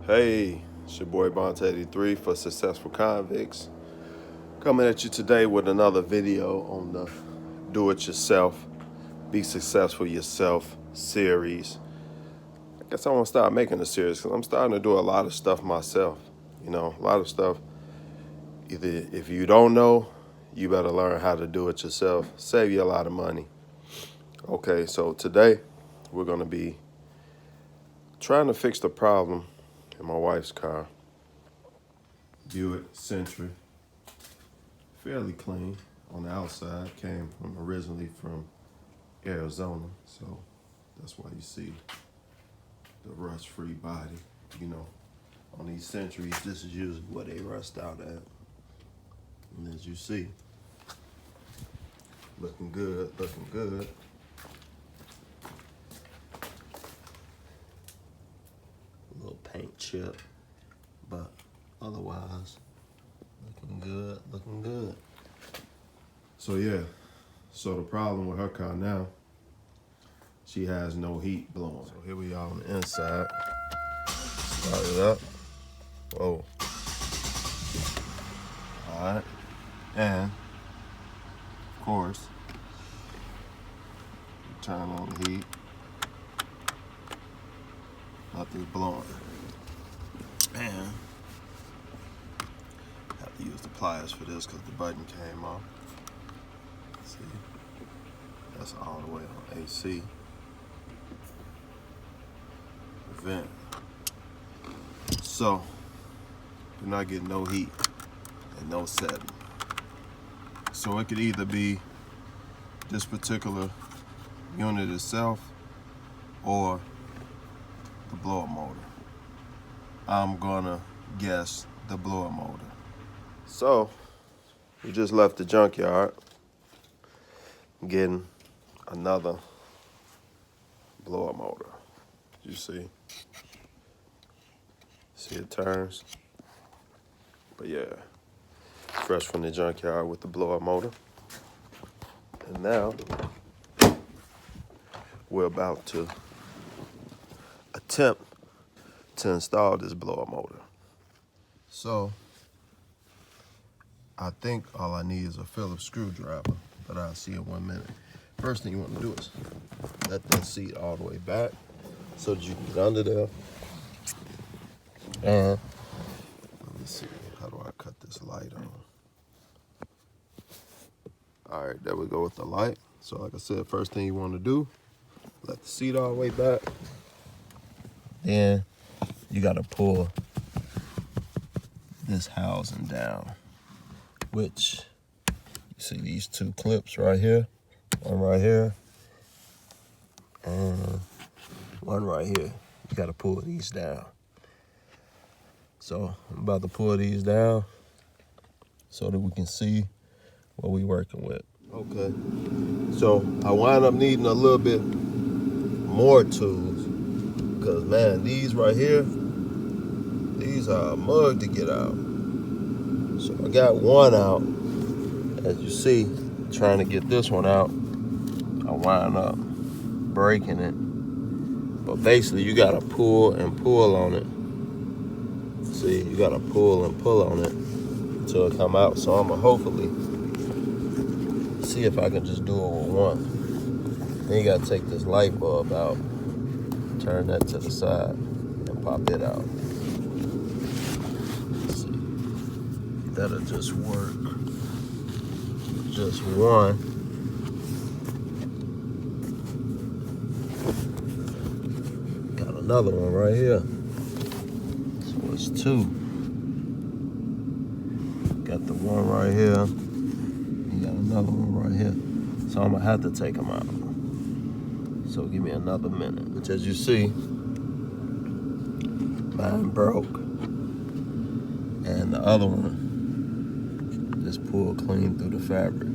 Hey, it's your boy Bonta83 for Successful Convicts. Coming at you today with another video on the Do-It-Yourself, Be Successful Yourself series. I guess I want to start making a series because I'm starting to do a lot of stuff myself. You know, a lot of stuff. Either if you don't know, you better learn how to do it yourself. Save you a lot of money. Okay, so today we're going to be trying to fix the problem in my wife's car. Buick Century. Fairly clean on the outside. Came from originally from Arizona, so that's why you see the rust-free body. You know, on these Centuries, this is usually where they rust out at. And as you see, looking good, looking good. A little paint chip, but otherwise, looking good, looking good. So yeah, so the problem with her car now, she has no heat blowing. So here we are on the inside. Start it up. Whoa. All right, and of course, turn on the heat. Nothing's blowing. And have to use the pliers for this because the button came off. See, that's all the way on AC. Vent. So, you're not getting no heat and no setting. So it could either be this particular unit itself or the blower motor. I'm gonna guess the blower motor. So, we just left the junkyard, getting another blower motor. You see it turns. But yeah, fresh from the junkyard with the blower motor. And now we're about to attempt to install this blower motor. So I think all I need is a Phillips screwdriver, but I'll see in 1 minute. First thing you want to do is let that seat all the way back so that you can get under there. And let me see, how do I cut this light on? All right, there we go with the light. So like I said, first thing you want to do, let the seat all the way back. Then you got to pull this housing down, which you see these two clips right here, one right here, and one right here. You got to pull these down. So I'm about to pull these down so that we can see what we're working with. Okay, so I wind up needing a little bit more tools because, man, these right here, these are a mug to get out. So I got one out. As you see, trying to get this one out, I wind up breaking it. But basically, you gotta pull and pull on it. See, you gotta pull and pull on it until it come out. So I'm gonna hopefully see if I can just do it with one. Then you gotta take this light bulb out, turn that to the side, and pop it out. Let's see, that'll just work. Just one. Got another one right here. So it's two. Got the one right here. You got another one right here. So I'm gonna have to take them out. So give me another minute. Which, as you see, mine broke. And the other one just pulled clean through the fabric.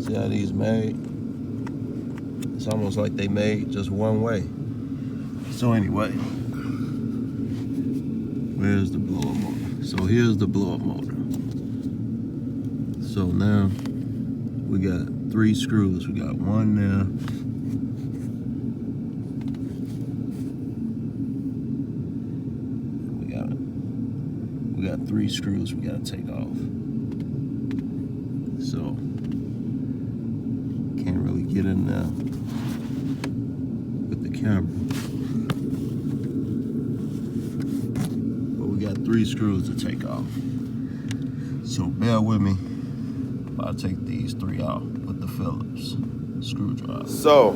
See how these made? It's almost like they made just one way. So anyway, where's the blower motor? So here's the blower motor. So now we got 3 screws. We got one there, got 3 screws we gotta take off. So can't really get in there with the camera. But we got 3 screws to take off. So bear with me while I take these 3 out with the Phillips screwdriver. So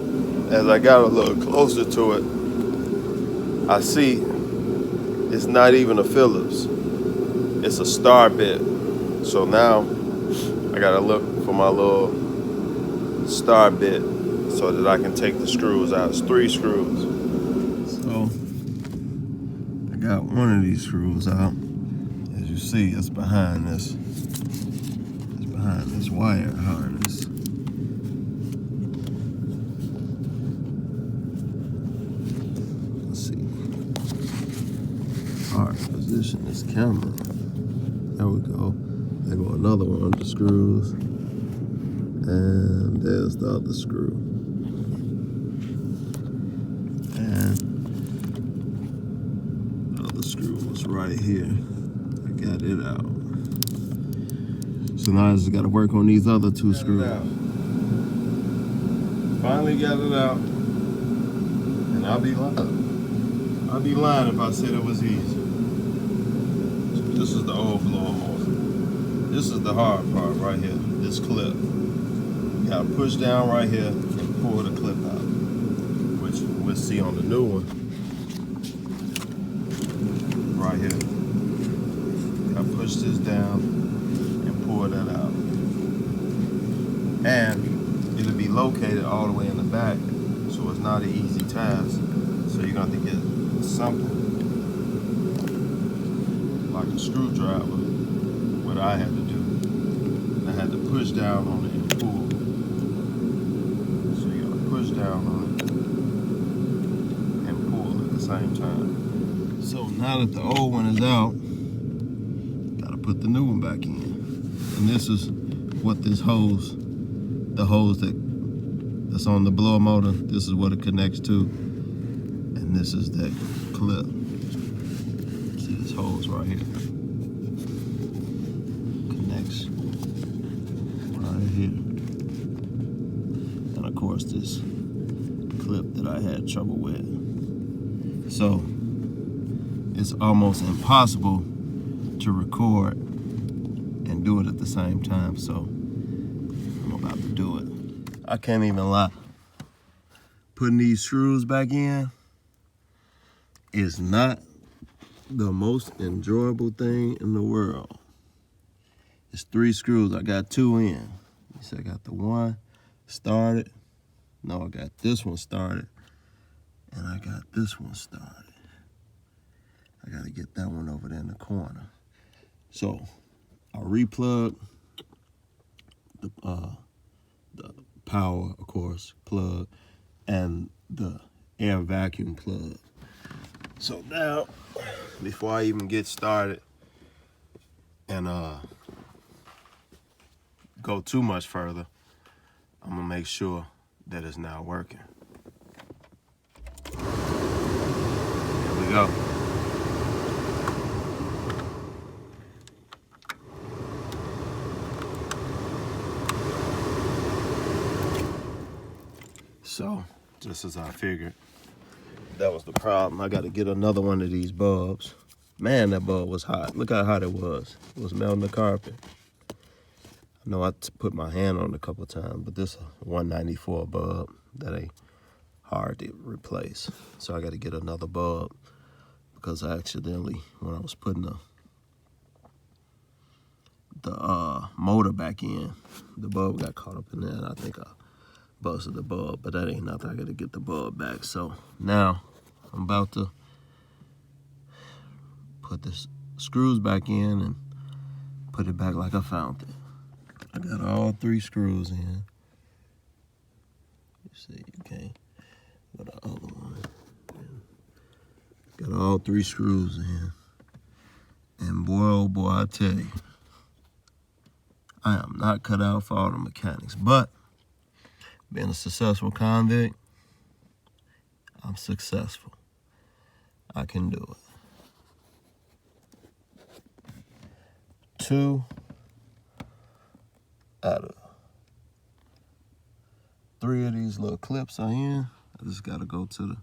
as I got a little closer to it, I see it's not even a Phillips, it's a star bit. So now I gotta look for my little star bit so that I can take the screws out. It's 3 screws. So I got one of these screws out. As you see, it's behind this. It's behind this wire harness. Let's see. Hard to position this camera. There we go. There go another one of the screws. And there's the other screw. And the other screw was right here. I got it out. So now I just got to work on these other 2 screws. Finally got it out. And I'll be lying. I'll be lying if I said it was easy. So this is the old blower motor. This is the hard part right here. This clip. You gotta push down right here and pull the clip out, which we'll see on the new one. Right here. You gotta push this down and pull that out. And it'll be located all the way in the back, so it's not an easy task. So you're gonna have to get something like a screwdriver, what I had to do. I had to push down on it and pull. Push down on it and pull at the same time. So now that the old one is out, gotta put the new one back in. And this is what this hose, the hose that's on the blower motor, this is what it connects to. And this is that clip. See this hose right here. Connects right here. Of course, this clip that I had trouble with. So it's almost impossible to record and do it at the same time. So I'm about to do it. I can't even lie. Putting these screws back in is not the most enjoyable thing in the world. It's 3 screws. I got 2 in. So I got the one started. No, I got this one started, and I got this one started. I gotta get that one over there in the corner. So I replug the power, of course, plug, and the air vacuum plug. So now, before I even get started and go too much further, I'm gonna make sure that it's now working. Here we go. So, just as I figured, that was the problem. I gotta get another one of these bulbs. Man, that bulb was hot. Look how hot it was. It was melting the carpet. I know I put my hand on it a couple of times, but this is a 194 bulb that ain't hard to replace. So I got to get another bulb because I accidentally, when I was putting the motor back in, the bulb got caught up in there, and I think I busted the bulb, but that ain't nothing. I got to get the bulb back. So now I'm about to put the screws back in and put it back like I found it. I got all 3 screws in. You see, you can't. Got the other one. Got all 3 screws in. And boy, oh boy, I tell you, I am not cut out for auto mechanics. But being a successful convict, I'm successful. I can do it. 2 out of 3 of these little clips are in. I just gotta go to the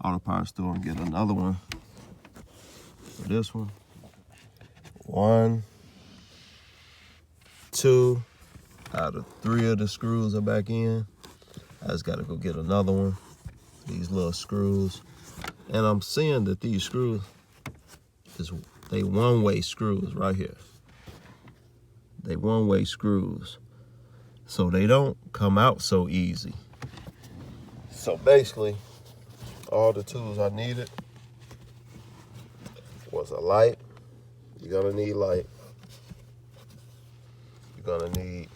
auto parts store and get another one for this one. 1, 2 out of 3 of the screws are back in. I just gotta go get another one. These little screws. And I'm seeing that these screws, they one-way screws right here. They one-way screws. So they don't come out so easy. So basically, all the tools I needed was a light. You're gonna need light. You're gonna need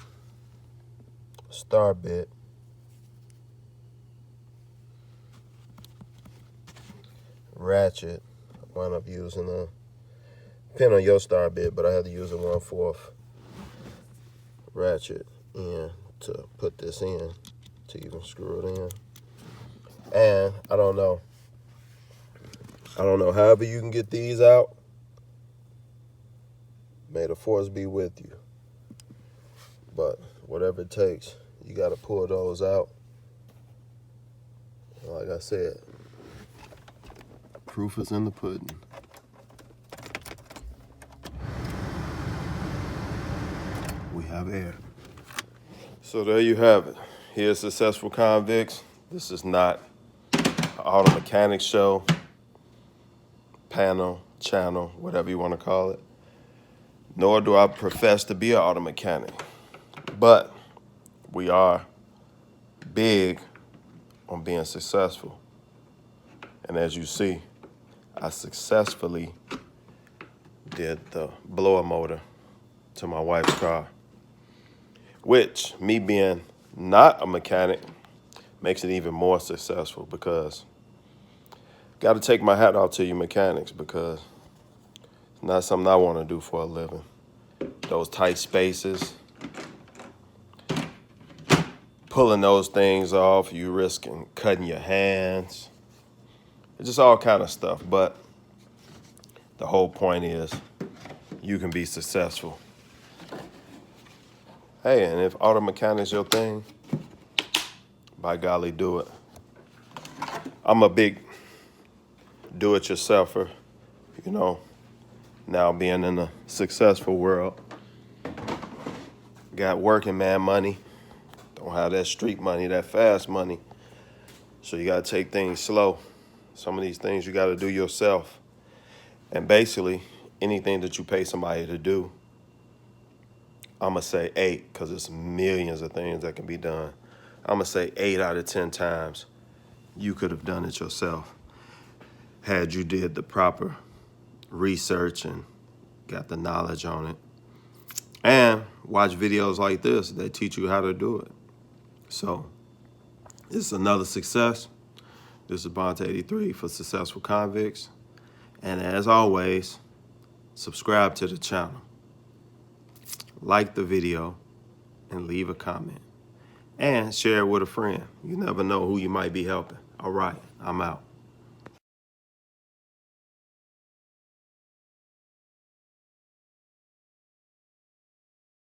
a star bit. Ratchet. I wound up using a pin on your star bit, but I had to use a 1/4 ratchet in to put this in, to even screw it in. And I don't know, however you can get these out, may the force be with you. But whatever it takes, you got to pull those out. Like I said, proof is in the pudding. We have air. So there you have it. Here's Successful Convicts. This is not an auto mechanic show, panel, channel, whatever you want to call it. Nor do I profess to be an auto mechanic. But we are big on being successful. And as you see, I successfully did the blower motor to my wife's car, which, me being not a mechanic, makes it even more successful, because got to take my hat off to you mechanics, because it's not something I want to do for a living. Those tight spaces, pulling those things off, you risking cutting your hands. It's just all kind of stuff. But the whole point is you can be successful. Hey, and if auto mechanic's your thing, by golly, do it. I'm a big do-it-yourselfer, you know, now being in a successful world. Got working man money. Don't have that street money, that fast money. So you got to take things slow. Some of these things you got to do yourself. And basically, anything that you pay somebody to do, I'm going to say 8, because there's millions of things that can be done. I'm going to say 8 out of 10 times you could have done it yourself, had you did the proper research and got the knowledge on it. And watch videos like this that teach you how to do it. So this is another success. This is Bonta83 for Successful Convicts. And as always, subscribe to the channel, like the video, and leave a comment. And share it with a friend. You never know who you might be helping. All right, I'm out.